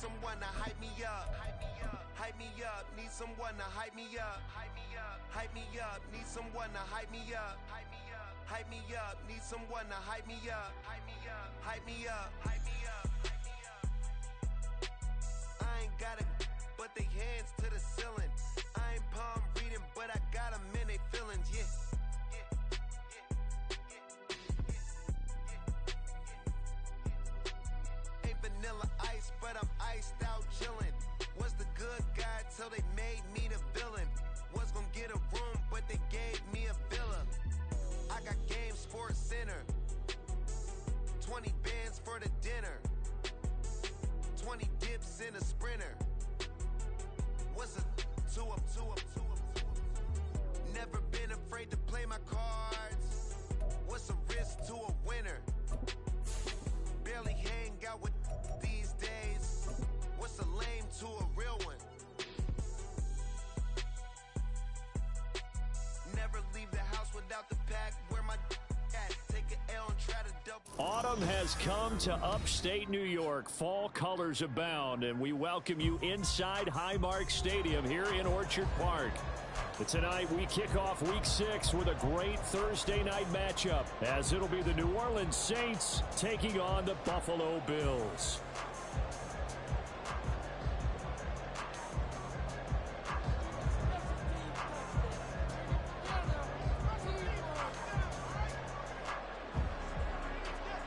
someone to hype me up. Hype me up, need someone to hype me up. Hype me up, need someone to hype me up. Hype me up, need someone to hype me up. Hype me up. I ain't got it, but they hands to the ceiling. I ain't palm reading, but I got them in they feelings, yeah. Ain't vanilla ice, but I'm iced out chillin'. Was the good guy till they made me the villain. Was gonna get a room, but they gave me a villa. I got game Sports Center. 20 bands for the dinner. 20 dips in a sprinter. What's a 2-up? Never been afraid to play my cards. What's a risk to a winner? Barely hang out with these days. What's a lame to a real one? Never leave the house without the pack. Where my at? Take an L and try to double. Autumn has come to upstate New York. Fall colors abound, and we welcome you inside Highmark Stadium here in Orchard Park. But tonight we kick off Week 6 with a great Thursday night matchup, as it'll be the New Orleans Saints taking on the Buffalo Bills.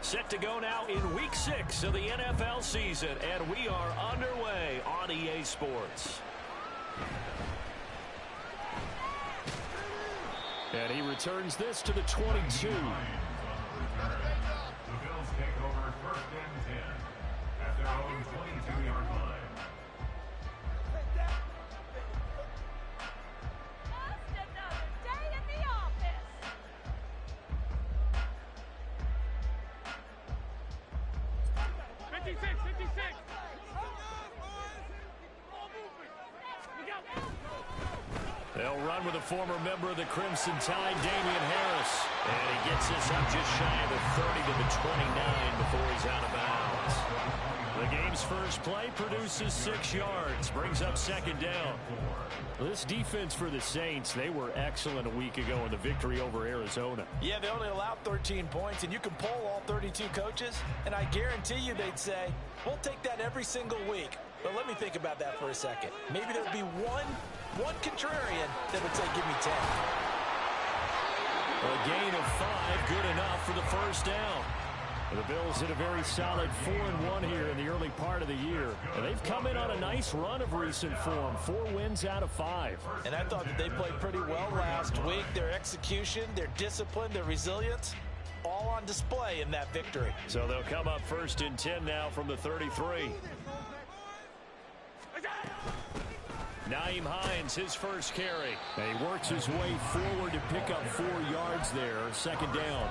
Set to go now in Week 6 of the NFL season, and we are underway on EA Sports. And he returns this to the 22. The Bills take over 1st and 10 at their own 22-yard line. Just another day in the office. They'll run with a former member of the Crimson Tide, Damian Harris. And he gets this up just shy of the 30 to the 29 before he's out of bounds. The game's first play produces 6 yards, brings up 2nd down. This defense for the Saints, they were excellent a week ago in the victory over Arizona. Yeah, they only allowed 13 points, and you can poll all 32 coaches, and I guarantee you they'd say, we'll take that every single week. But let me think about that for a second. Maybe there'd be one contrarian that would say, give me 10. A gain of 5, good enough for the first down. The Bills hit a very solid 4-1 here in the early part of the year. And they've come in on a nice run of recent form, 4 wins out of 5. And I thought that they played pretty well last week. Their execution, their discipline, their resilience, all on display in that victory. So they'll come up 1st and 10 now from the 33. Nyheim Hines, his first carry. And he works his way forward to pick up 4 yards there, 2nd down.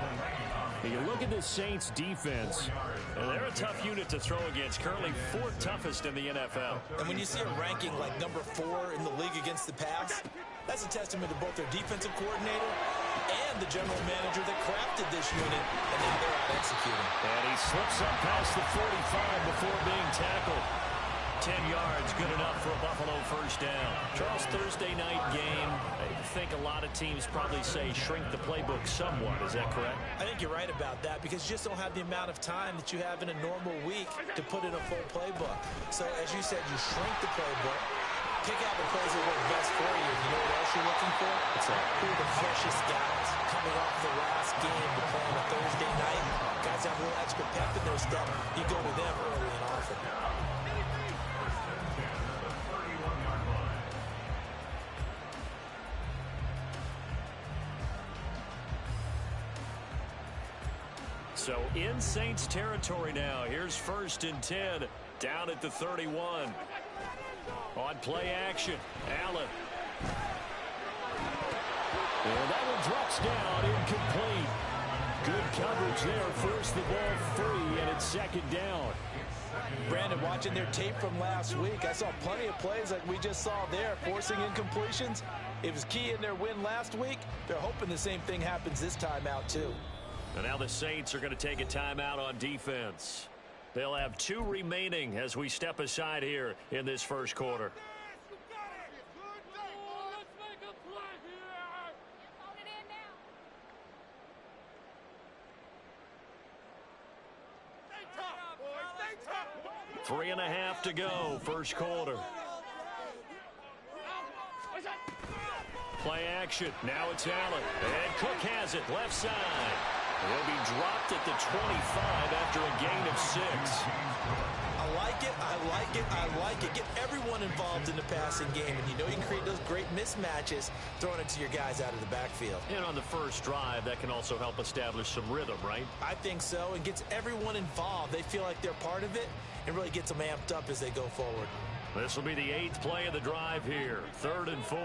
And you look at the Saints defense, and they're a tough unit to throw against, currently 4th toughest in the NFL. And when you see a ranking like number 4 in the league against the pass, that's a testament to both their defensive coordinator and the general manager that crafted this unit, and now they're out executing. And he slips up past the 45 before being tackled. 10 yards, good enough for a Buffalo first down. Charles, Thursday night game, I think a lot of teams probably say shrink the playbook somewhat. Is that correct? I think you're right about that because you just don't have the amount of time that you have in a normal week to put in a full playbook. So, as you said, you shrink the playbook, pick out the plays that work best for you. You know what else you're looking for? Who are the freshest guys coming off the last game to play on a Thursday night? Guys have a little extra pep in their step. You go to them early and often. So in Saints territory now. Here's 1st and 10 down at the 31. On play action, Allen. And that one drops down, incomplete. Good coverage there, forced the ball free, and it's 2nd down. Brandon, watching their tape from last week, I saw plenty of plays like we just saw there, forcing incompletions. It was key in their win last week. They're hoping the same thing happens this time out, too. And now the Saints are going to take a timeout on defense. They'll have 2 remaining as we step aside here in this first quarter. Let's make a play here. Hold it in now. Stay tough, boys. Stay tough. 3.5 to go, first quarter. Play action. Now it's Allen. And Cook has it, left side. He'll be dropped at the 25 after a gain of 6. I like it, I like it, I like it. Get everyone involved in the passing game, and you know you can create those great mismatches throwing it to your guys out of the backfield. And on the first drive, that can also help establish some rhythm, right? I think so. It gets everyone involved. They feel like they're part of it and really gets them amped up as they go forward. This will be the 8th play of the drive here. 3rd and 4.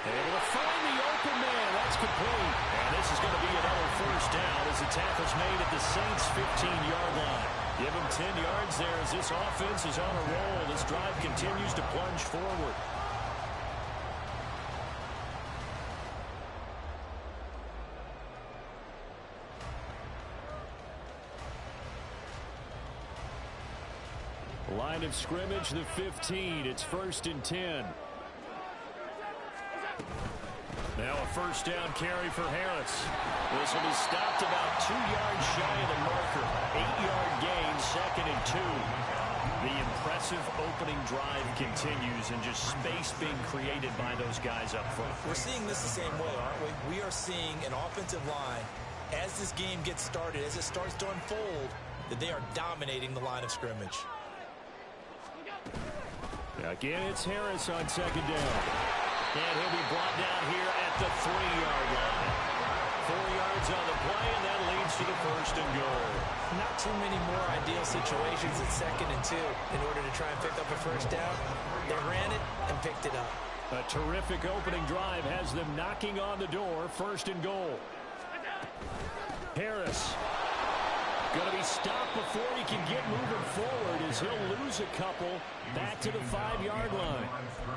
Able to find the open man. That's complete. And this is going to be another first down as the tackle's made at the Saints' 15-yard line. Give them 10 yards there as this offense is on a roll. This drive continues to plunge forward. Line of scrimmage, the 15. It's 1st and 10. Now a first down carry for Harris. This will be stopped about 2 yards shy of the marker. 8-yard gain, 2nd and 2. The impressive opening drive continues and just space being created by those guys up front. We're seeing this the same way, aren't we? We are seeing an offensive line, as this game gets started, as it starts to unfold, that they are dominating the line of scrimmage. Again, it's Harris on 2nd down. And he'll be brought down here at the 3-yard line. 4 yards on the play, and that leads to the 1st and goal. Not too many more ideal situations at 2nd and 2 in order to try and pick up a first down. They ran it and picked it up. A terrific opening drive has them knocking on the door. 1st and goal. Harris going to be stopped before he can get moving forward as he'll lose a couple back to the 5-yard line.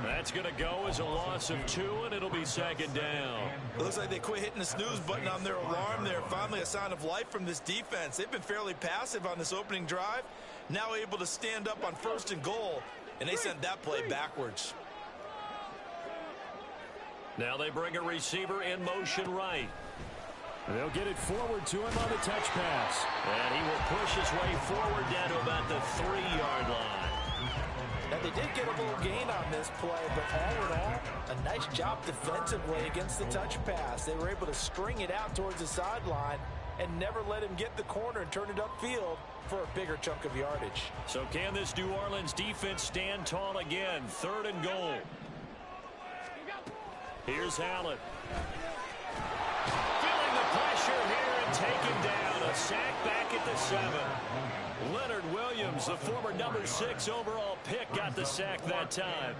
That's going to go as a loss of 2, and it'll be 2nd down. It looks like they quit hitting the snooze button on their alarm there. Finally a sign of life from this defense. They've been fairly passive on this opening drive. Now able to stand up on 1st and goal, and they sent that play backwards. Now they bring a receiver in motion right. They'll get it forward to him on the touch pass. And he will push his way forward down to about the 3-yard line. Now, they did get a little gain on this play, but all in all, a nice job defensively against the touch pass. They were able to string it out towards the sideline and never let him get the corner and turn it upfield for a bigger chunk of yardage. So can this New Orleans defense stand tall again? 3rd and goal. Here's Allen. Feeling the pressure here and taken down. A sack back at the 7. Leonard Williams, the former number 6 overall pick, got the sack that time.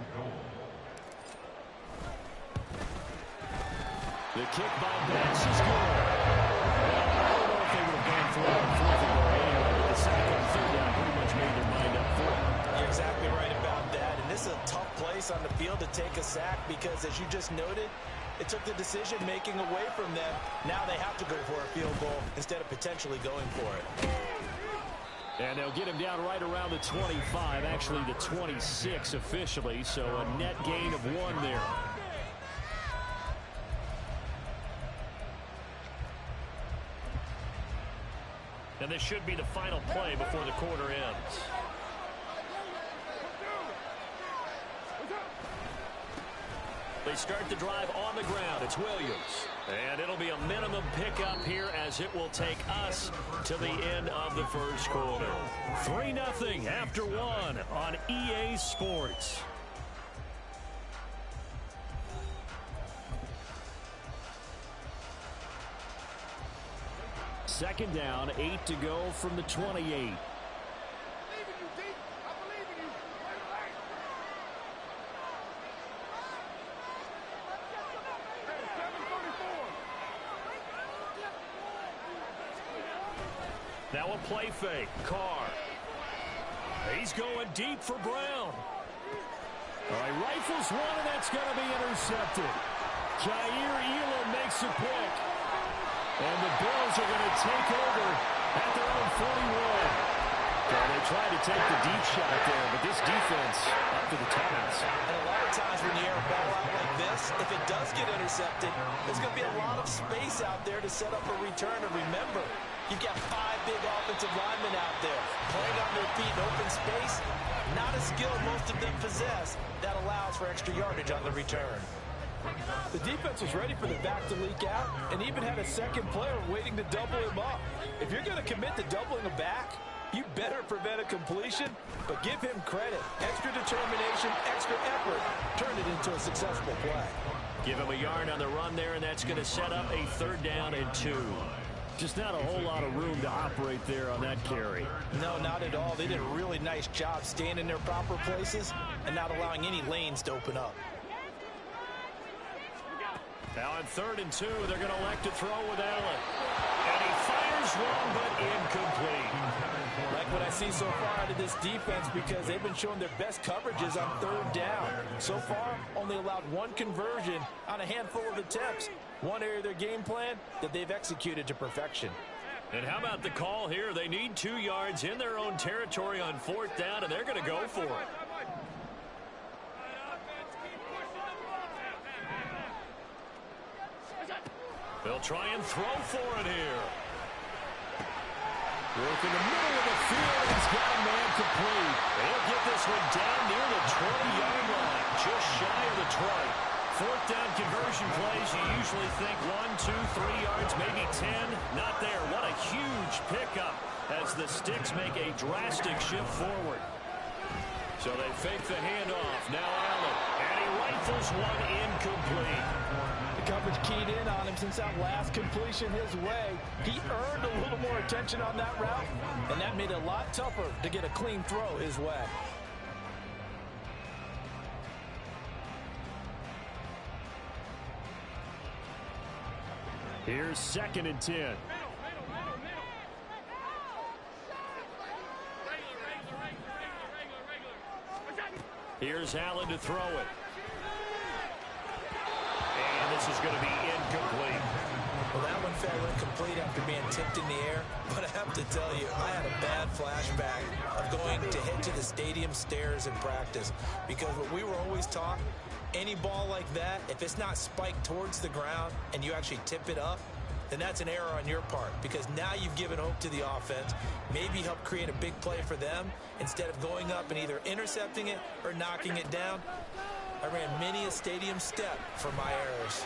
The kick by Betts is good. I don't know if they would have gone for it on 4th and goal anyway, but the sack on 3rd down pretty much made their mind up for it. You're exactly right about that. And this is a tough place on the field to take a sack because, as you just noted, it took the decision-making away from them. Now they have to go for a field goal instead of potentially going for it. And they'll get him down right around the 25, actually the 26 officially, so a net gain of 1 there. And this should be the final play before the quarter ends. They start the drive on the ground. It's Williams. And it'll be a minimum pickup here as it will take us to the end of the first quarter. 3-0 after 1 on EA Sports. Second down, 8 to go from the 28. Now a play fake. Carr. He's going deep for Brown. All right, rifles one, and that's going to be intercepted. Jair Elam makes makes the pick. And the Bills are going to take over at their own 41. Well, they tried to take the deep shot there, but this defense up to the task. And a lot of times when you air a ball out like this, if it does get intercepted, there's going to be a lot of space out there to set up a return. And remember, you've got 5 big offensive linemen out there playing on their feet in open space. Not a skill most of them possess that allows for extra yardage on the return. The defense was ready for the back to leak out and even had a second player waiting to double him up. If you're going to commit to doubling a back, you better prevent a completion, but give him credit. Extra determination, extra effort, turn it into a successful play. Give him a yard on the run there, and that's going to set up a 3rd down and 2. Just not a whole lot of room to operate there on that carry. No, not at all. They did a really nice job staying in their proper places and not allowing any lanes to open up. Now on 3rd and 2, they're going to elect to throw with Allen. And he fires one, but incomplete. Like what I see so far out of this defense, because they've been showing their best coverages on 3rd down. So far, only allowed 1 conversion on a handful of attempts. One area of their game plan that they've executed to perfection. And how about the call here? They need 2 yards in their own territory on 4th down, and they're going to go for it. They'll try and throw for it here. Work in the middle of the field. He's got a man complete. They'll get this one down near the 20-yard line, just shy of the 20. 4th down conversion plays, you usually think 1, 2, 3 yards, maybe 10. Not there. What a huge pickup as the Sticks make a drastic shift forward. So they fake the handoff. Now Allen, and he rifles one incomplete. The coverage keyed in on him since that last completion his way. He earned a little more attention on that route, and that made it a lot tougher to get a clean throw his way. Here's 2nd and 10. Here's Allen to throw it. And this is going to be incomplete. Well, that one fell incomplete after being tipped in the air. But I have to tell you, I had a bad flashback of going to head to the stadium stairs in practice. Because what we were always taught, any ball like that, if it's not spiked towards the ground and you actually tip it up, then that's an error on your part, because now you've given hope to the offense, maybe help create a big play for them instead of going up and either intercepting it or knocking it down. I ran many a stadium step for my errors.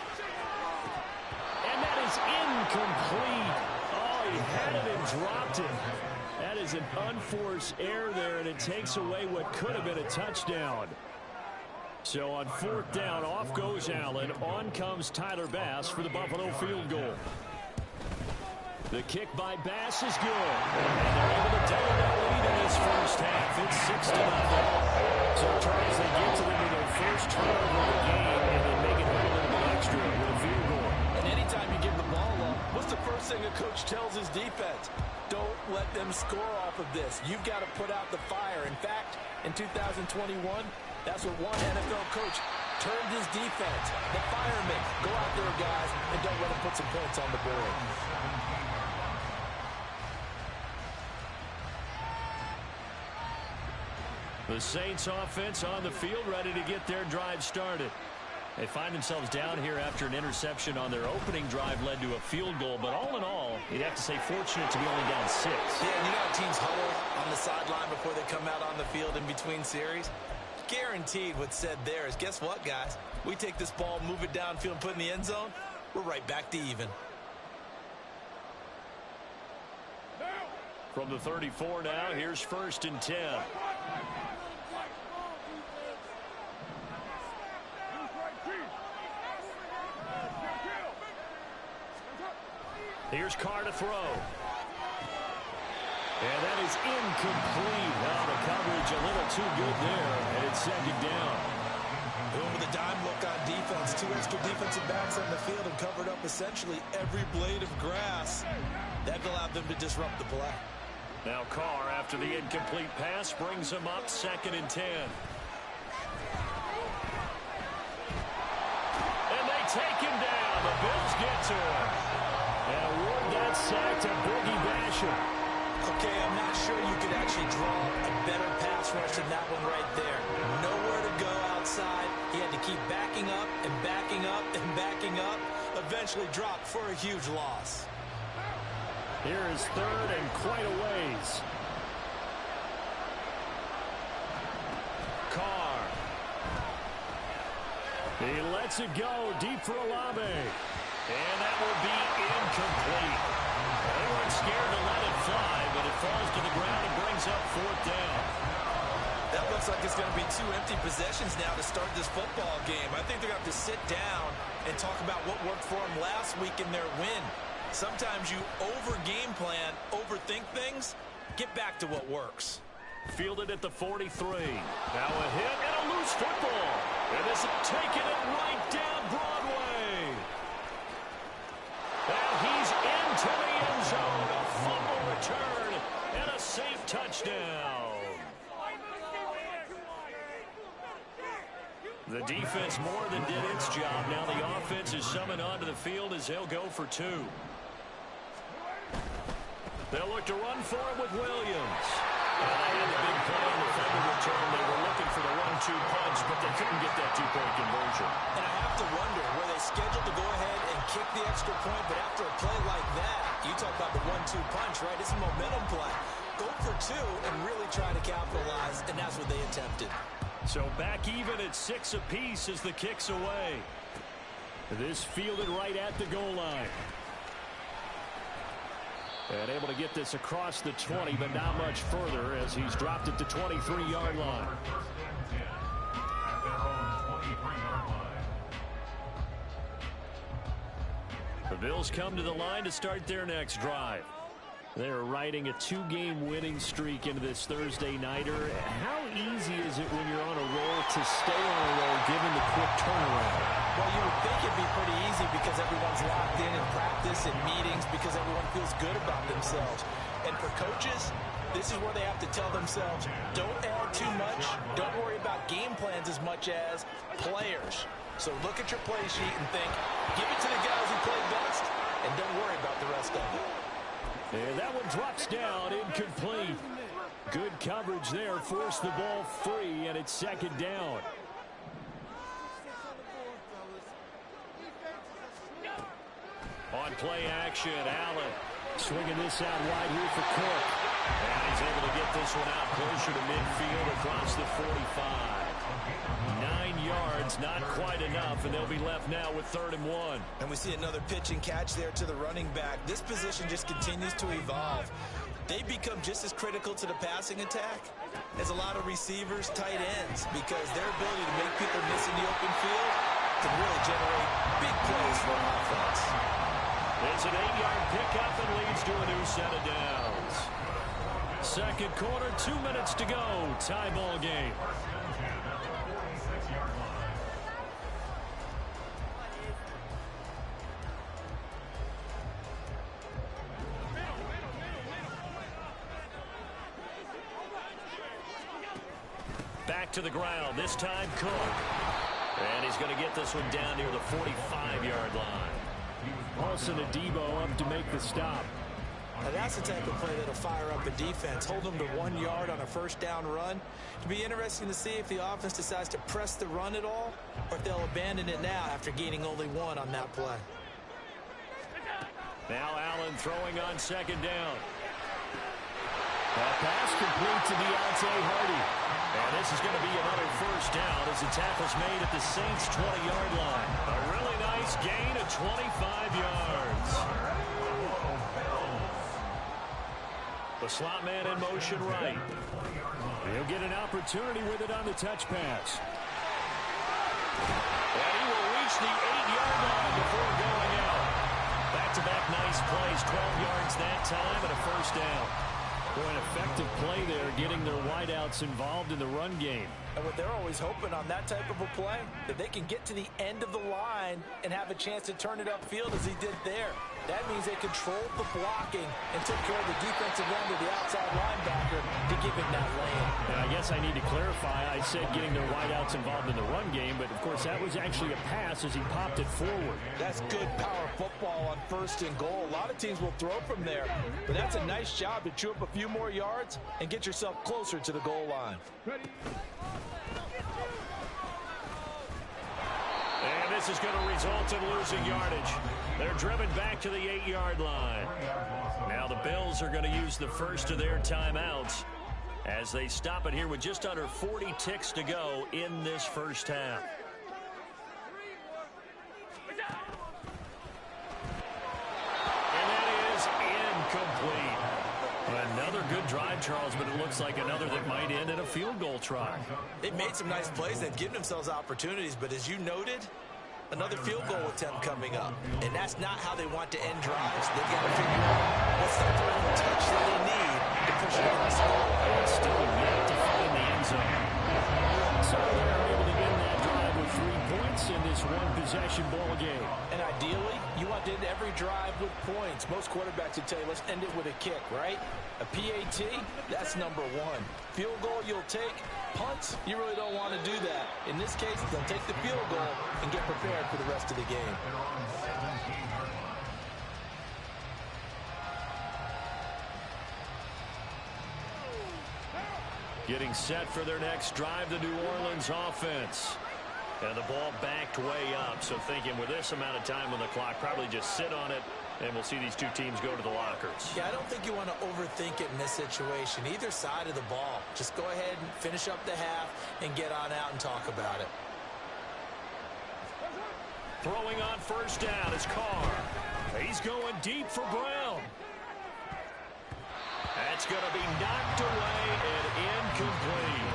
And that is incomplete. Oh, he had it and dropped it. That is an unforced error there, and it takes away what could have been a touchdown. So on 4th down, off goes Allen. On comes Tyler Bass for the Buffalo field goal. The kick by Bass is good. And they're able to double that lead in this first half. It's 6-0. So Charles, they get to them with their first turnover of the game and then make it a little bit extra with a field goal. And anytime you give the ball up, what's the first thing a coach tells his defense? Don't let them score off of this. You've got to put out the fire. In fact, in 2021, that's what one NFL coach termed his defense. The firemen. Go out there, guys, and don't let them put some points on the board. The Saints offense on the field, ready to get their drive started. They find themselves down here after an interception on their opening drive led to a field goal. But all in all, you'd have to say fortunate to be only down 6. Yeah, and you got teams huddle on the sideline before they come out on the field in between series. Guaranteed what's said there is, guess what, guys? We take this ball, move it downfield, and put it in the end zone, we're right back to even. From the 34 now, here's 1st and 10. Here's Carr to throw. And that is incomplete. Well, the coverage a little too good there, and it's 2nd down. Going with a dime look on defense. 2 extra defensive backs on the field and covered up essentially every blade of grass. That allowed them to disrupt the play. Now Carr, after the incomplete pass, brings him up 2nd and 10. And they take him down. And the Bills get to him. And award that sack to Boogie Basham. Okay, I'm not sure you could actually draw a better pass rush than that one right there. Nowhere to go outside. He had to keep backing up and backing up and backing up. Eventually dropped for a huge loss. Here is third and quite a ways. Carr. He lets it go deep for Olave. And that will be incomplete. They weren't scared to let it fly, but it falls to the ground and brings up fourth down. That looks like it's going to be 2 empty possessions now to start this football game. I think they're going to have to sit down and talk about what worked for them last week in their win. Sometimes you over-game plan, overthink things. Get back to what works. Fielded at the 43. Now a hit and a loose football. And this is taking it right down Broadway. And he's into the end zone. A fumble return and a safe touchdown. The defense more than did its job. Now the offense is summoned onto the field as they'll go for 2. They'll look to run for it with Williams. And they had the big play on the fumble return. They were looking for the 1-2 punch, but they couldn't get that 2-point conversion. And I have to wonder, were they scheduled to go ahead and kick the extra point, but after a play like that, you talk about the 1-2 punch, right? It's a momentum play. Go for 2 and really try to capitalize, and that's what they attempted. So back even at 6 apiece as the kick's away. This fielded right at the goal line. And able to get this across the 20, but not much further as he's dropped at the 23-yard line. The Bills come to the line to start their next drive. They're riding a 2-game winning streak into this Thursday nighter. How easy is it when you're on a roll to stay on a roll given the quick turnaround? Well, you would think it'd be pretty easy because everyone's locked in practice and meetings because everyone feels good about themselves. And for coaches, this is where they have to tell themselves, don't add too much. Don't worry about game plans as much as players. So look at your play sheet and think, give it to the guys who play best, and don't worry about the rest of it. And that one drops down, incomplete. Good coverage there, forced the ball free, and it's second down. On play action, Allen swinging this out wide here for Cook. And he's able to get this one out closer to midfield across the 45. 9 yards, not quite enough, and they'll be left now with 3rd and 1. And we see another pitch and catch there to the running back. This position just continues to evolve. They become just as critical to the passing attack as a lot of receivers, tight ends, because their ability to make people miss in the open field can really generate big plays for an offense. It's an 8-yard pickup and leads to a new set of downs. Second quarter, 2 minutes to go. Tie ball game. Back to the ground, this time Cook. And he's going to get this one down near the 45-yard line. Paulson Adebo up to make the stop. Now that's the type of play that'll fire up a defense. Hold them to 1 yard on a first down run. It'll be interesting to see if the offense decides to press the run at all, or if they'll abandon it now after gaining only 1 on that play. Now Allen throwing on second down. That pass complete to Deontay Hardy. And this is going to be another first down as the tackle's made at the Saints' 20-yard line. A really nice gain of 25 yards. The slot man in motion right. He'll get an opportunity with it on the touch pass. And he will reach the 8-yard line before going out. Back-to-back nice plays, 12 yards that time and a first down. Boy, an effective play there, getting their wideouts involved in the run game. And what they're always hoping on that type of a play, that they can get to the end of the line and have a chance to turn it upfield as he did there. That means they controlled the blocking and took care of the defensive end of the outside linebacker to give him that lane. And I guess I need to clarify. I said getting their wideouts involved in the run game, but, of course, that was actually a pass as he popped it forward. That's good power football on 1st and goal. A lot of teams will throw from there, but that's a nice job to chew up a few more yards and get yourself closer to the goal line. And this is going to result in losing yardage. They're driven back to the 8-yard line. Now the Bills are going to use the first of their timeouts as they stop it here with just under 40 ticks to go in this first half. And that is incomplete. Another good drive, Charles, but it looks like another that might end in a field goal try. They've made some nice plays. They've given themselves opportunities, but as you noted, another field goal attempt coming up. And that's not how they want to end drives. They've got to figure out what's that third touch that they need to push it across the goal line. And still yet to find the end zone. So they're able to end that drive with 3 points in this one-possession ball game. And ideally, you want to end every drive with points. Most quarterbacks would tell you, let's end it with a kick, right? A PAT, that's number 1. Field goal, you'll take. Punts, you really don't want to do that. In this case, they'll take the field goal and get prepared for the rest of the game. Getting set for their next drive, the New Orleans offense. And the ball backed way up, so thinking with this amount of time on the clock, probably just sit on it, and we'll see these two teams go to the lockers. Yeah, I don't think you want to overthink it in this situation. Either side of the ball. Just go ahead and finish up the half and get on out and talk about it. Throwing on first down is Carr. He's going deep for Brown. That's going to be knocked away and incomplete.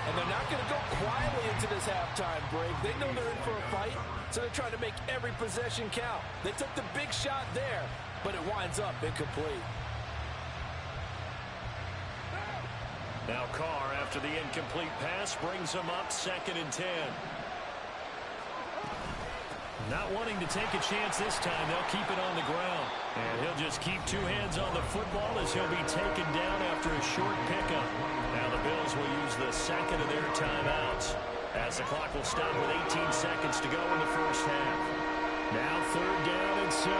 And they're not going to go quietly into this halftime break. They know they're in for a fight, so they're trying to make every possession count. They took the big shot there, but it winds up incomplete. Now Carr, after the incomplete pass, brings him up 2nd and 10. Not wanting to take a chance this time, they'll keep it on the ground. And he'll just keep 2 hands on the football as he'll be taken down after a short pickup. Now the Bills will use the 2nd of their timeouts as the clock will stop with 18 seconds to go in the first half. Now 3rd down and 7.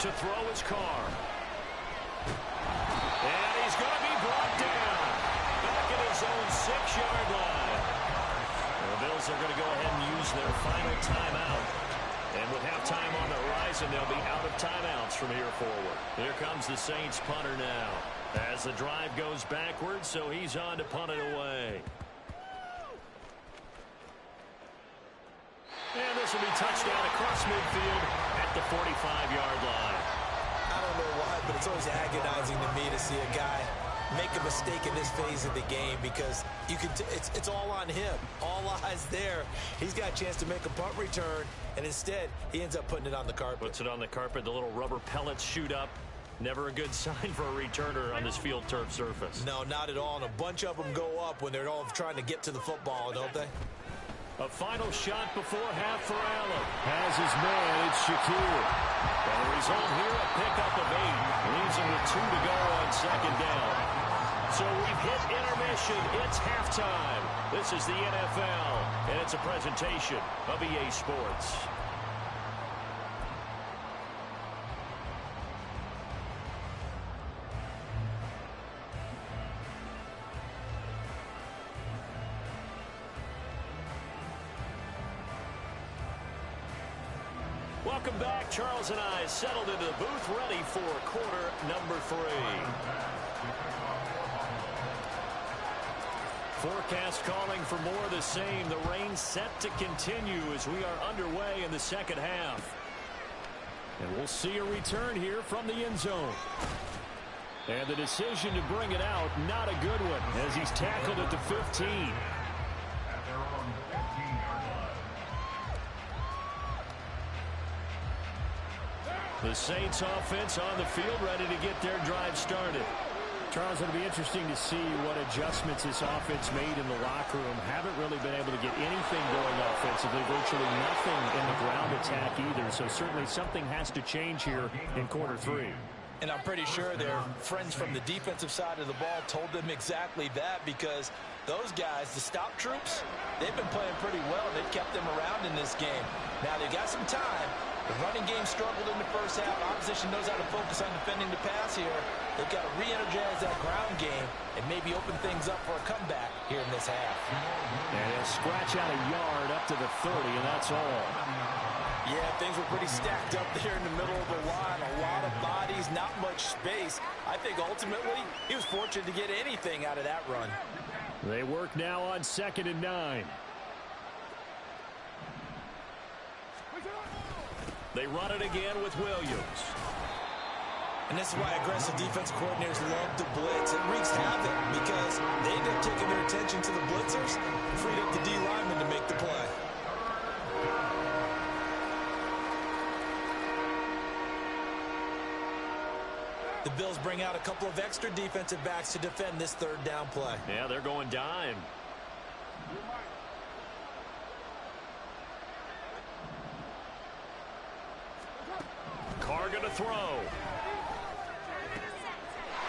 To throw his Carr. And he's going to be brought down. Back at his own 6-yard line. The Bills are going to go ahead and use their final timeout. And with halftime on the horizon, they'll be out of timeouts from here forward. Here comes the Saints punter now. As the drive goes backwards, so he's on to punt it away. And this will be touchdown across midfield at the 45-yard line. I don't know why, but it's always agonizing to me to see a guy make a mistake in this phase of the game because you can it's all on him. All eyes there. He's got a chance to make a punt return, and instead he ends up putting it on the carpet. Puts it on the carpet. The little rubber pellets shoot up. Never a good sign for a returner on this field turf surface. No, not at all. And a bunch of them go up when they're all trying to get to the football, don't they? A final shot before half for Allen. Has his man, it's Shakir. And the result here, a pickup of 8. Leaves him with 2 to go on 2nd down. So we've hit intermission. It's halftime. This is the NFL, and it's a presentation of EA Sports. Welcome back. Charles and I settled into the booth, ready for quarter number 3. Forecast calling for more of the same. The rain set to continue as we are underway in the second half. And we'll see a return here from the end zone. And the decision to bring it out, not a good one, as he's tackled at the 15. At their own 15-yard line. The Saints offense on the field, ready to get their drive started. Charles, it'll be interesting to see what adjustments this offense made in the locker room. Haven't really been able to get anything going offensively, virtually nothing in the ground attack either. So certainly something has to change here in quarter 3. And I'm pretty sure their friends from the defensive side of the ball told them exactly that, because those guys, the stop troops, they've been playing pretty well. They've kept them around in this game. Now they got some time. The running game struggled in the first half. Opposition knows how to focus on defending the pass here. They've got to re-energize that ground game and maybe open things up for a comeback here in this half. And he'll scratch out a yard up to the 30, and that's all. Yeah, things were pretty stacked up there in the middle of the line. A lot of bodies, not much space. I think ultimately he was fortunate to get anything out of that run. They work now on 2nd and 9. They run it again with Williams. And this is why aggressive defense coordinators love to blitz. It wreaks havoc because they end up taking their attention to the blitzers and freed up the D lineman to make the play. The Bills bring out a couple of extra defensive backs to defend this 3rd down play. Yeah, they're going dime. Carr going to throw.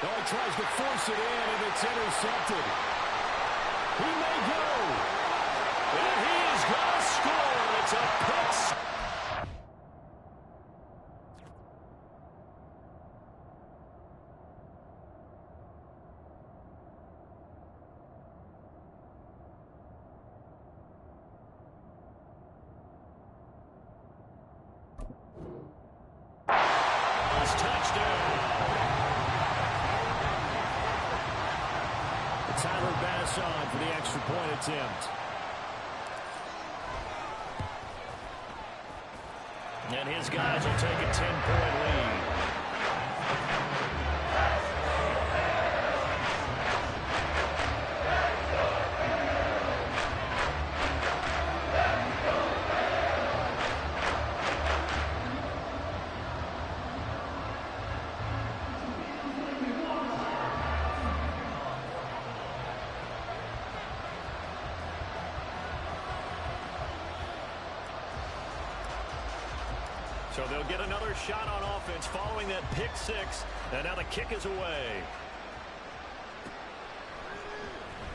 Oh, he tries to force it in, and it's intercepted. He may go. And he is going to score. It's a pick. Tyler Bass on for the extra point attempt. And his guys will take a 10-point lead. So they'll get another shot on offense following that pick 6. And now the kick is away.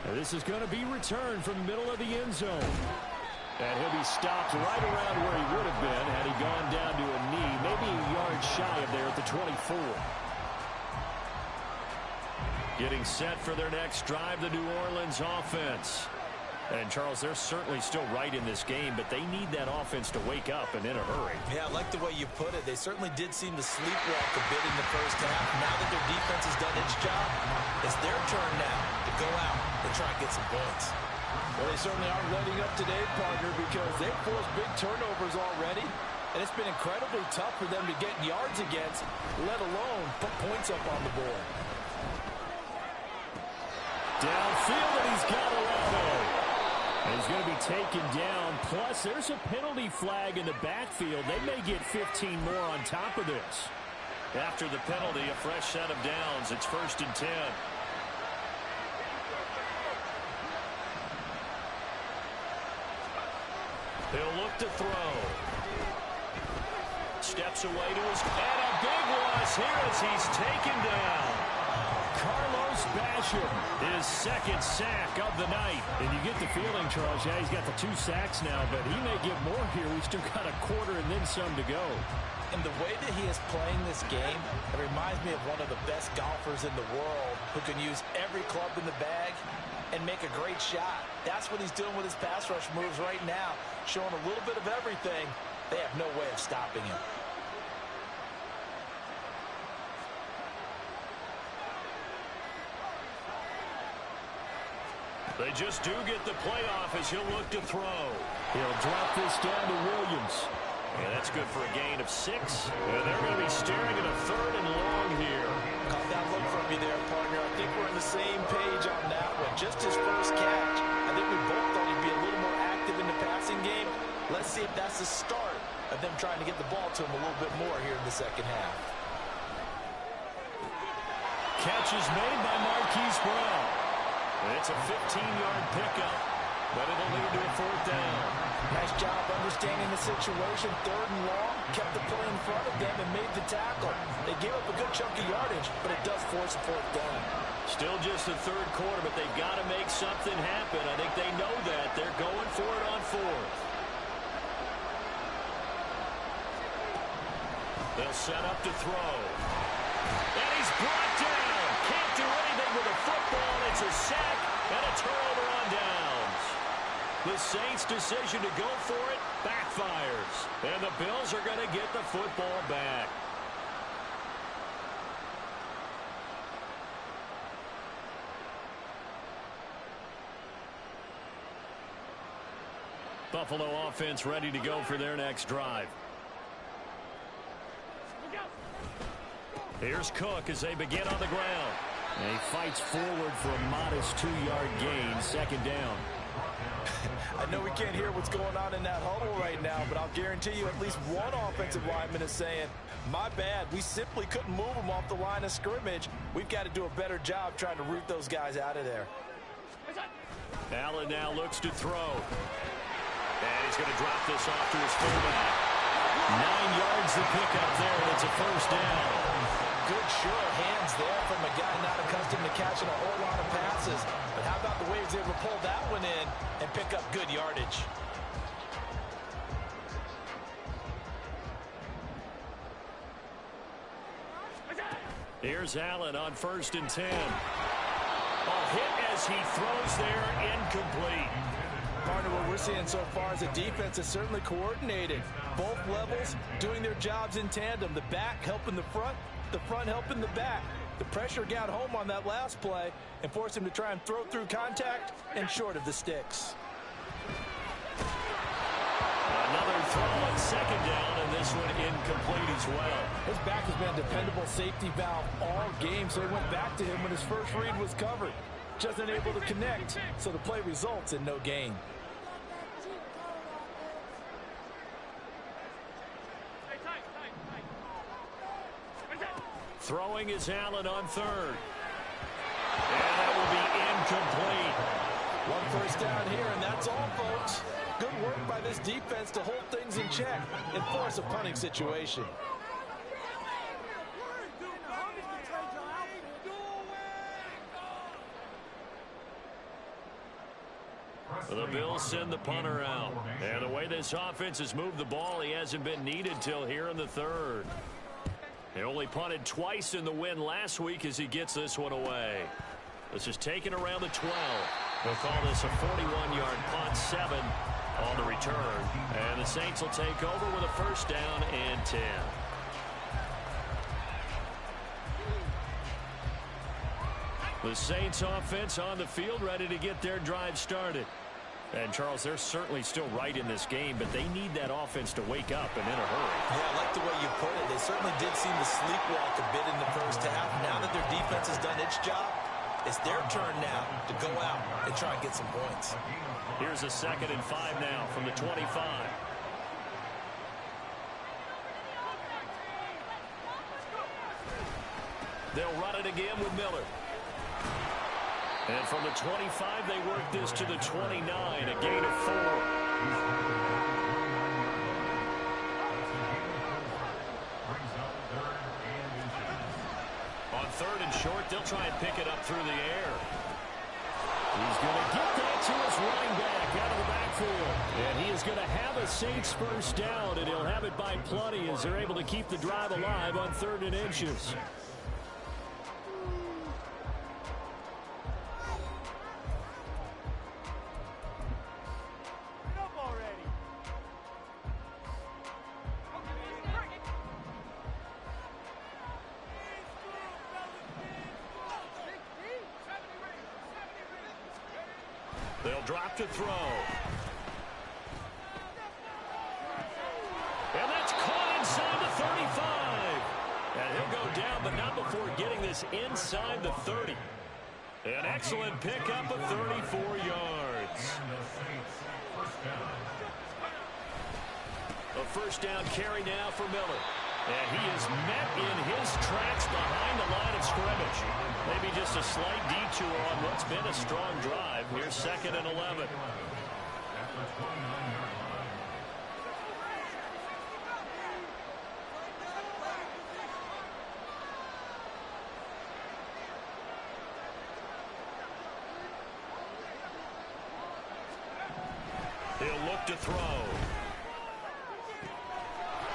And this is going to be returned from the middle of the end zone. And he'll be stopped right around where he would have been had he gone down to a knee, maybe a yard shy of there at the 24. Getting set for their next drive, the New Orleans offense. And, Charles, they're certainly still right in this game, but they need that offense to wake up and in a hurry. Yeah, I like the way you put it. They certainly did seem to sleepwalk a bit in the first half. Now that their defense has done its job, it's their turn now to go out and try and get some points. Well, they certainly aren't letting up today, partner, because they've forced big turnovers already, and it's been incredibly tough for them to get yards against, let alone put points up on the board. Downfield, and he's got Arado. He's going to be taken down. Plus, there's a penalty flag in the backfield. They may get 15 more on top of this. After the penalty, a fresh set of downs. It's 1st and 10. He'll look to throw. Steps away to his... And a big loss here as he's taken down. Carlos Basham, his 2nd sack of the night. And you get the feeling, Charles, yeah, he's got the 2 sacks now, but he may get more here. We've still got a quarter and then some to go. And the way that he is playing this game, it reminds me of one of the best golfers in the world who can use every club in the bag and make a great shot. That's what he's doing with his pass rush moves right now, showing a little bit of everything. They have no way of stopping him. They just do get the playoff as he'll look to throw. He'll drop this down to Williams. And that's good for a gain of 6. And they're going to be staring at a 3rd and long here. Caught that look from you there, partner. I think we're on the same page on that one. Just his first catch. I think we both thought he'd be a little more active in the passing game. Let's see if that's the start of them trying to get the ball to him a little bit more here in the second half. Catch is made by Marquise Brown. It's a 15-yard pickup, but it'll lead to a fourth down. Nice job understanding the situation. Third and long, kept the play in front of them and made the tackle. They gave up a good chunk of yardage, but it does force a fourth down. Still just the third quarter, but they've got to make something happen. I think they know that. They're going for it on fourth. They'll set up to throw. And he's brought down. Can't do anything with a football. It's a sack and a turnover on downs. The Saints' decision to go for it backfires. And the Bills are going to get the football back. Buffalo offense ready to go for their next drive. Here's Cook as they begin on the ground. And he fights forward for a modest 2-yard gain, second down. I know we can't hear what's going on in that huddle right now, but I'll guarantee you at least one offensive lineman is saying, my bad, we simply couldn't move them off the line of scrimmage. We've got to do a better job trying to root those guys out of there. Allen now looks to throw. And he's going to drop this off to his fullback. 9 yards to pick up there, and it's a first down. Good sure hands there from a guy not accustomed to catching a whole lot of passes. But how about the way he's able to pull that one in and pick up good yardage? Here's Allen on 1st and 10. A hit as he throws there, incomplete. Partner, what we're seeing so far is the defense is certainly coordinated. Both levels doing their jobs in tandem. The back helping the front helping the back. The pressure got home on that last play and forced him to try and throw through contact and short of the sticks. Another throw on second down, and this one incomplete as well. His back has been a dependable safety valve all game, so he went back to him when his first read was covered. Just unable to connect, so the play results in no gain. Throwing is Allen on 3rd. And that will be incomplete. One first down here, and that's all, folks. Good work by this defense to hold things in check and force a punting situation. The Bills send the punter out. And the way this offense has moved the ball, he hasn't been needed till here in the 3rd. They only punted twice in the win last week as he gets this one away. This is taken around the 12. They'll call this a 41-yard punt, 7 on the return. And the Saints will take over with a first down and 10. The Saints offense on the field ready to get their drive started. And, Charles, they're certainly still right in this game, but they need that offense to wake up and in a hurry. Yeah, I like the way you put it. They certainly did seem to sleepwalk a bit in the first half. Now that their defense has done its job, it's their turn now to go out and try and get some points. Here's a 2nd and 5 now from the 25. They'll run it again with Miller. And from the 25, they work this to the 29, a gain of 4. On 3rd and short, they'll try and pick it up through the air. He's going to get that to his running back out of the backfield. And he is going to have a Saints first down, and he'll have it by plenty as they're able to keep the drive alive on 3rd and inches. They'll drop to throw. And that's caught inside the 35. And he'll go down, but not before getting this inside the 30. An excellent pickup of 34 yards. A first down carry now for Miller. And he is met in his tracks behind the line of scrimmage. Maybe just a slight detour on what's been a strong drive. Here's 2nd and 11. He'll look to throw.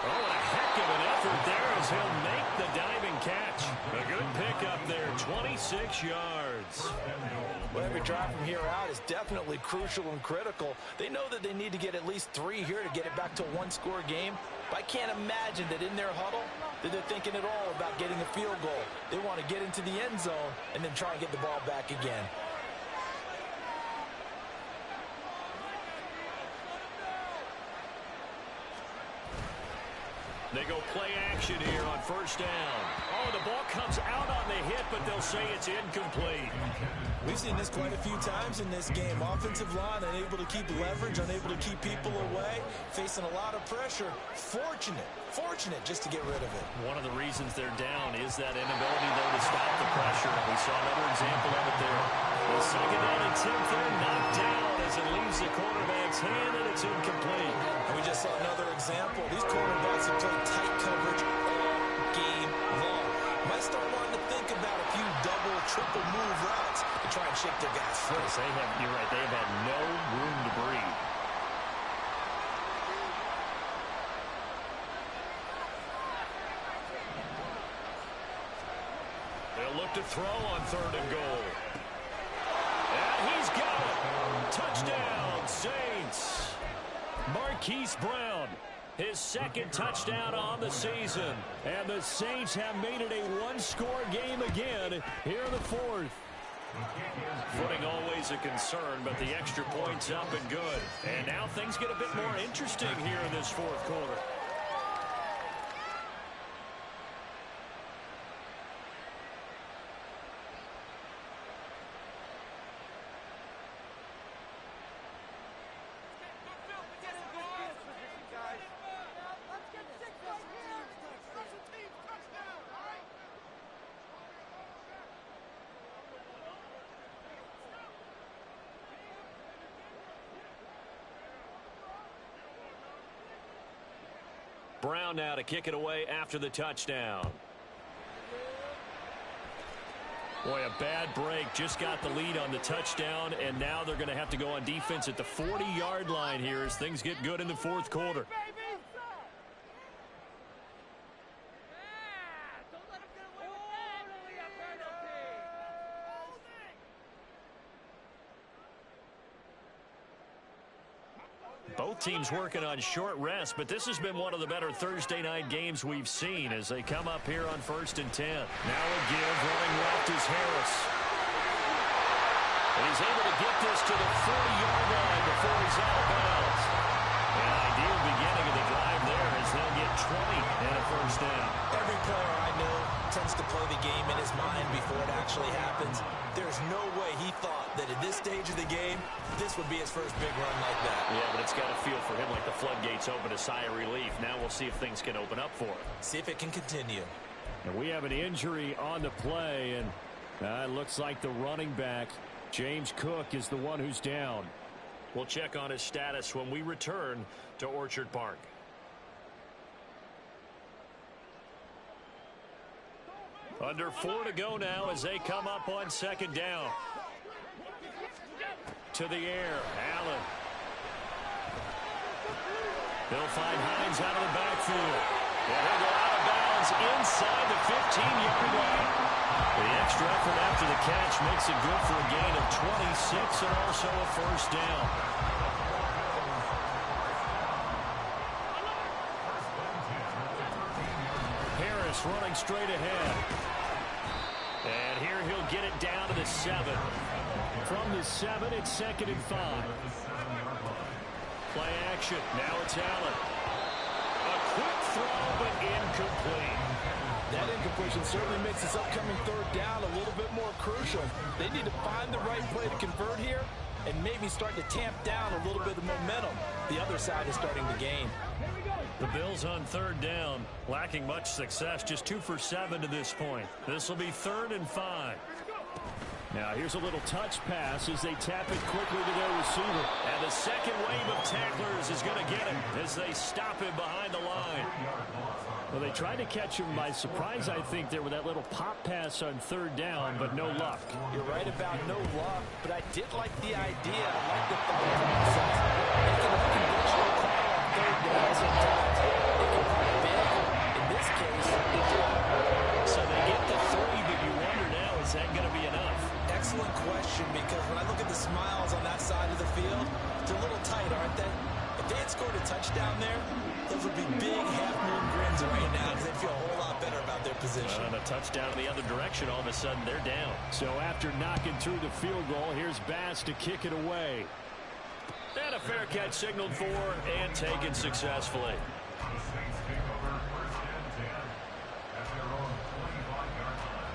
Oh, a heck of an effort there as he'll make the diving catch. A good pickup there, 26 yards. Well, every drive from here out is definitely crucial and critical. They know that they need to get at least 3 here to get it back to a one-score game. But I can't imagine that in their huddle that they're thinking at all about getting a field goal. They want to get into the end zone and then try and get the ball back again. They go play action here on first down. Oh, the ball comes out on the hit, but they'll say it's incomplete. We've seen this quite a few times in this game. Offensive line unable to keep leverage, unable to keep people away, facing a lot of pressure. Fortunate just to get rid of it. One of the reasons they're down is that inability, though, to stop the pressure. We saw another example of it there. The 2nd down attempt there, knocked down as it leaves the quarterback's hand, and it's incomplete. And we just saw another example. These quarterbacks have played tight coverage all game long. Might start wanting to think about a few double, triple move routes to try and shake their guys free. Yes, you're right. They have had no room to breathe. They'll look to throw on 3rd and goal. And he's got it. Touchdown, Saints. Marquise Brown, his 2nd touchdown on the season. And the Saints have made it a one-score game again here in the 4th. Footing always a concern, but the extra point's up and good. And now things get a bit more interesting here in this 4th quarter. Brown now to kick it away after the touchdown. Boy, a bad break. Just got the lead on the touchdown, and now they're going to have to go on defense at the 40-yard line here as things get good in the 4th quarter. Both teams working on short rest, but this has been one of the better Thursday night games we've seen as they come up here on 1st and 10. Now a give, running left is Harris. And he's able to get this to the 40-yard line before he's out of bounds. An ideal beginning of the drive there as they'll get 20 and a first down. Every player I know tends to play the game in his mind before it actually happens. There's no way he thought that at this stage of the game, this would be his first big run like that. Yeah, but it's got to feel for him like the floodgates open, a sigh of relief. Now we'll see if things can open up for him. See if it can continue. And we have an injury on the play, and it looks like the running back, James Cook, is the one who's down. We'll check on his status when we return to Orchard Park. Under 4 to go now as they come up on 2nd down. To the air, Allen. They'll find Hines out of the backfield. And he'll go out of bounds inside the 15-yard line. The extra effort after the catch makes it good for a gain of 26 and also a first down. Harris running straight ahead. And here he'll get it down to the 7. From the 7, it's 2nd and 5. Play action. Now it's Allen. A quick throw, but incomplete. That incompletion certainly makes this upcoming 3rd down a little bit more crucial. They need to find the right play to convert here and maybe start to tamp down a little bit of momentum the other side is starting to gain. The Bills on third down, lacking much success, just 2 for 7 to this point. This will be 3rd and 5. Now here's a little touch pass as they tap it quickly to their receiver. And the second wave of tacklers is going to get him as they stop him behind the line. Well, they tried to catch him by surprise, I think, there with that little pop pass on third down, but no luck. You're right about no luck, but I did like the idea. I like the thought process. Making a conventional call on third down sometimes. It can run big. In this case, it did. So they get the 3, but you wonder now, is that going to be enough? Excellent question, because when I look at the smiles on that side of the field, they're a little tight, aren't they? If they had scored a touchdown there, those would be big half-moon grins right now because they feel a whole lot better about their position. And a touchdown the other direction, all of a sudden they're down. So after knocking through the field goal, here's Bass to kick it away. And a fair catch signaled for and taken successfully. The Saints take over 1st and 10 at their own 25-yard line.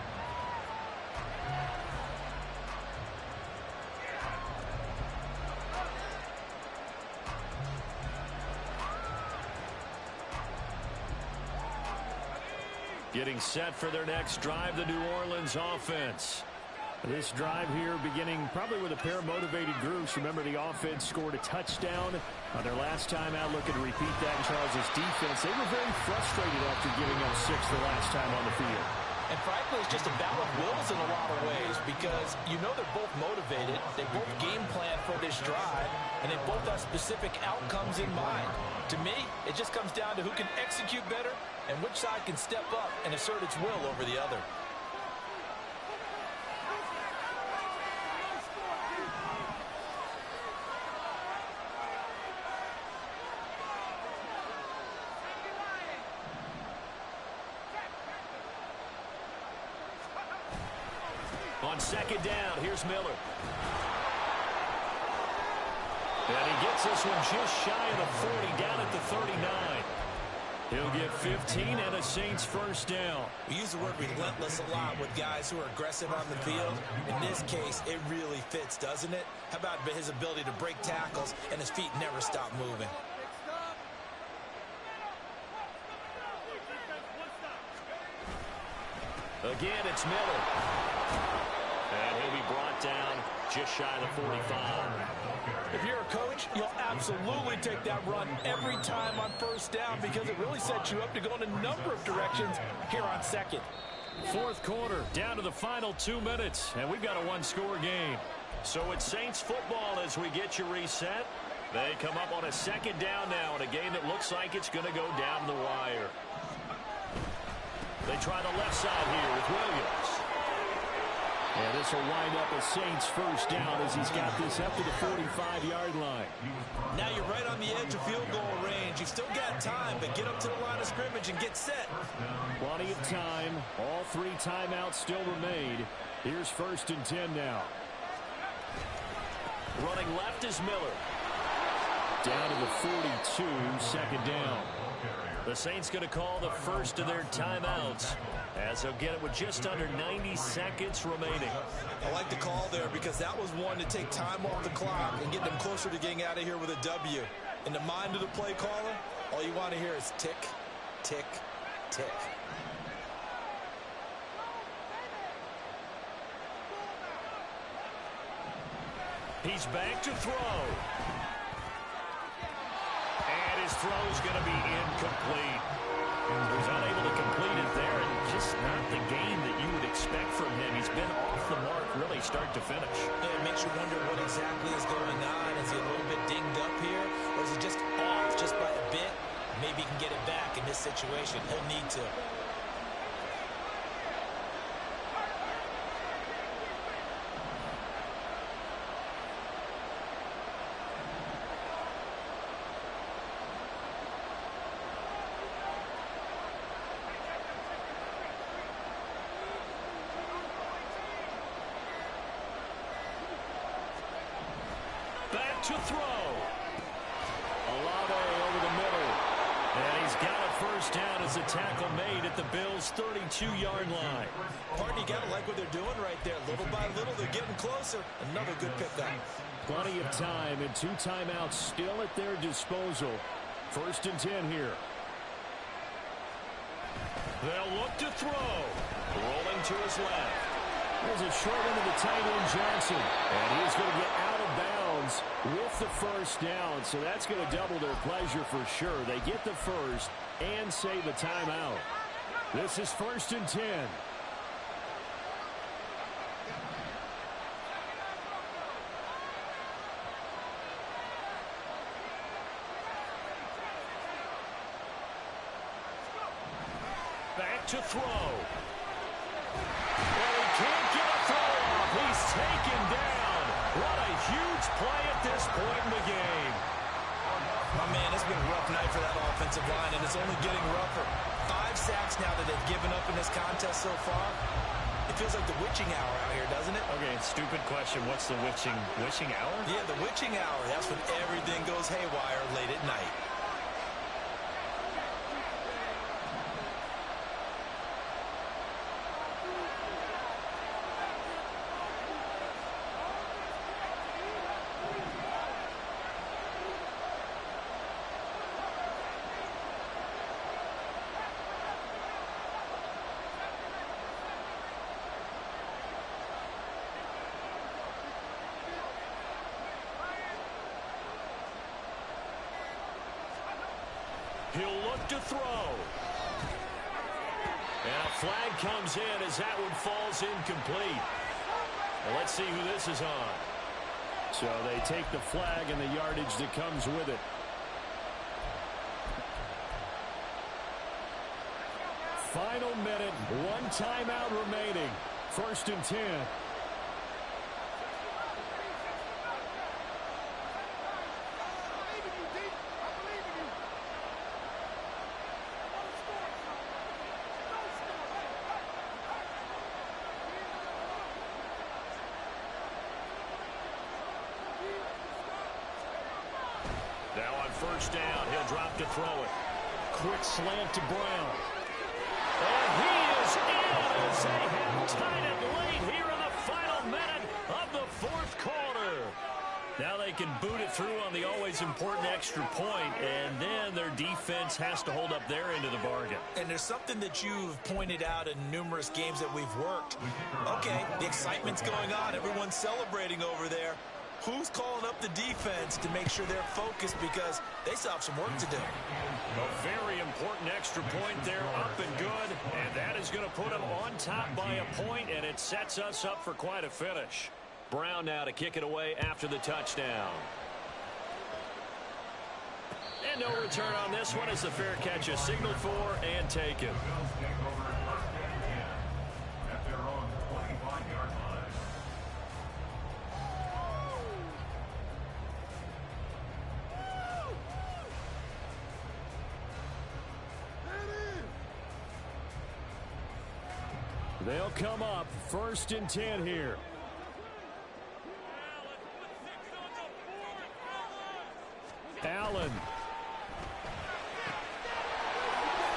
Getting set for their next drive, the New Orleans offense. This drive here beginning probably with a pair of motivated groups. Remember, the offense scored a touchdown on their last time out. Looking to repeat that in Charles' defense. They were very frustrated after giving up 6 the last time on the field. And frankly, it's just a battle of wills in a lot of ways because you know they're both motivated. They both game plan for this drive, and they both have specific outcomes in mind. To me, it just comes down to who can execute better and which side can step up and assert its will over the other. On second down, here's Miller. And he gets this one just shy of the 40, down at the 39. He'll get 15 and a Saints first down. We use the word relentless a lot with guys who are aggressive on the field. In this case, it really fits, doesn't it? How about his ability to break tackles and his feet never stop moving? Again, it's Miller. And he'll be brought down just shy of the 45. If you're a coach, you'll absolutely take that run every time on first down because it really sets you up to go in a number of directions here on second. Fourth quarter, down to the final 2 minutes, and we've got a one-score game. So it's Saints football as we get you reset. They come up on a second down now in a game that looks like it's going to go down the wire. They try the left side here with Williams. And this will wind up a Saints first down as he's got this up to the 45-yard line. Now you're right on the edge of field goal range. You've still got time, but get up to the line of scrimmage and get set. Plenty of time. All 3 timeouts still remain. Here's 1st and 10 now. Running left is Miller. Down to the 42, second down. The Saints going to call the first of their timeouts as they'll get it with just under 90 seconds remaining. I like the call there because that was one to take time off the clock and get them closer to getting out of here with a W. In the mind of the play caller, all you want to hear is tick, tick, tick. He's back to throw. And his throw's going to be incomplete. He's unable to complete it there, and just not the game that you would expect from him. He's been off the mark really start to finish. It makes you wonder what exactly is going on. Is he a little bit dinged up here, or is he just off just by a bit? Maybe he can get it back in this situation. He'll need to. To throw. Olave over the middle. And he's got a first down as a tackle made at the Bills' 32-yard line. Partner, you got to like what they're doing right there. Little by little, they're getting closer. Another good pickup. Plenty of time and 2 timeouts still at their disposal. 1st and 10 here. They'll look to throw. Rolling to his left. There's a short one to the tight end, Johnson. And he's going to get out of bounds with the first down. So that's going to double their pleasure for sure. They get the first and save a timeout. This is 1st and 10. Back to throw. Well, he can't get a throw off. He's taken down. What a huge play at this point in the game. My man, it's been a rough night for that offensive line, and it's only getting rougher. 5 sacks now that they've given up in this contest so far. It feels like the witching hour out here, doesn't it? Okay, stupid question. What's the witching hour? Yeah, the witching hour. That's when everything goes haywire late at night. He'll look to throw. And a flag comes in as that one falls incomplete. Well, let's see who this is on. So they take the flag and the yardage that comes with it. Final minute, 1 timeout remaining. 1st and 10. Now on 1st down, he'll drop to throw it. Quick slant to Brown. And he is in as they have tied it late here in the final minute of the 4th quarter. Now they can boot it through on the always important extra point, and then their defense has to hold up their end of the bargain. And there's something that you've pointed out in numerous games that we've worked. Okay, the excitement's going on. Everyone's celebrating over there. Who's calling up the defense to make sure they're focused because they still have some work to do? A very important extra point there, up and good, and that is going to put them on top by a point, and it sets us up for quite a finish. Brown now to kick it away after the touchdown. And no return on this one as the fair catch is signaled for and taken. They'll come up 1st and 10 here. Allen.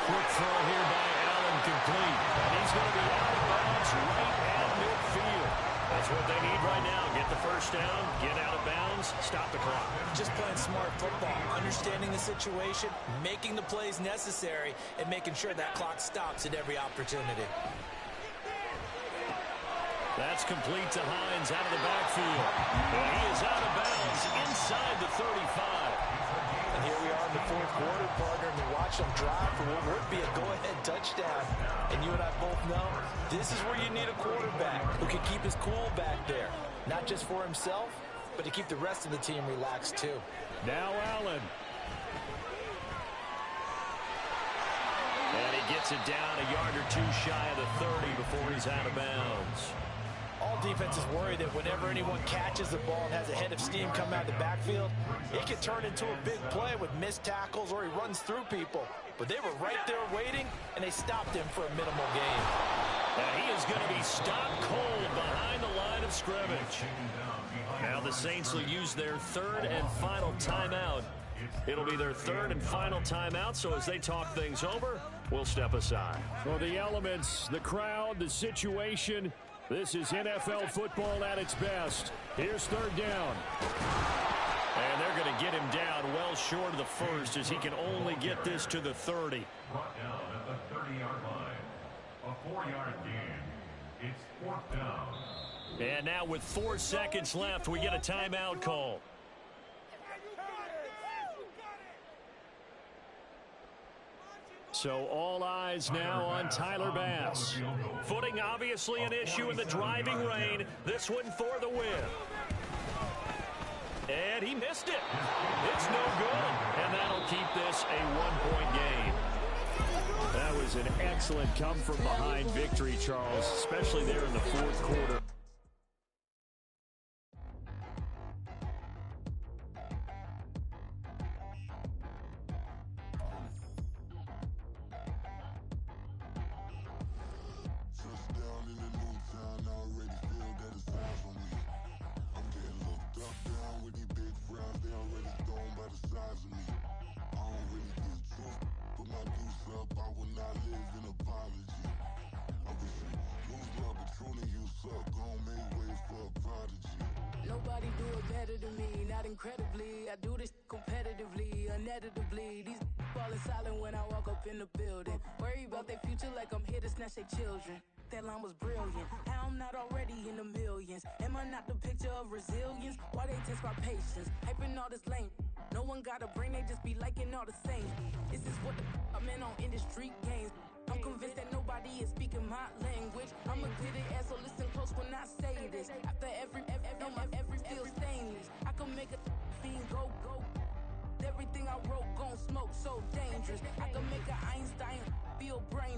Quick throw here by Allen, complete. And he's going to be out of bounds right at midfield. That's what they need right now. Get the first down, get out of bounds, stop the clock. Just playing smart football, understanding the situation, making the plays necessary, and making sure that clock stops at every opportunity. That's complete to Hines out of the backfield. And he is out of bounds inside the 35. And here we are in the 4th quarter, partner, and we watch them drive for what would be a go-ahead touchdown. And you and I both know this is where you need a quarterback who can keep his cool back there. Not just for himself, but to keep the rest of the team relaxed too. Now Allen. And he gets it down a yard or two shy of the 30 before he's out of bounds. All defenses worry that whenever anyone catches the ball and has a head of steam come out of the backfield, it can turn into a big play with missed tackles or he runs through people. But they were right there waiting, and they stopped him for a minimal gain. And he is going to be stopped cold behind the line of scrimmage. Now the Saints will use their 3rd and final timeout. It'll be their 3rd and final timeout, so as they talk things over, we'll step aside. For the elements, the crowd, the situation, this is NFL football at its best. Here's 3rd down. And they're going to get him down well short of the 1st as he can only get this to the 30. Brought down at the 30-yard line. A 4-yard gain. It's 4th down. And now with 4 seconds left, we get a timeout call. So all eyes now on Tyler Bass. Footing obviously an issue in the driving rain. This one for the win. And he missed it. It's no good. And that'll keep this a 1-point game. That was an excellent come-from-behind victory, Charles, especially there in the 4th quarter. Nobody do it better than me, not incredibly. I do this competitively, uneditably. These falling silent when I walk up in the building. Worry about their future like I'm here to snatch their children. That line was brilliant. How I'm not already in the millions. Am I not the picture of resilience? Why they test my patience? Hyping all this lame. No one got a brain, they just be liking all the same. This is what the I'm in on industry games. I'm convinced that nobody is speaking my language. I'm a good ass, so listen close when I say this. After every feel stainless. I can make a fiend go. Everything I wrote gon' smoke so dangerous. I can make an Einstein feel brainless.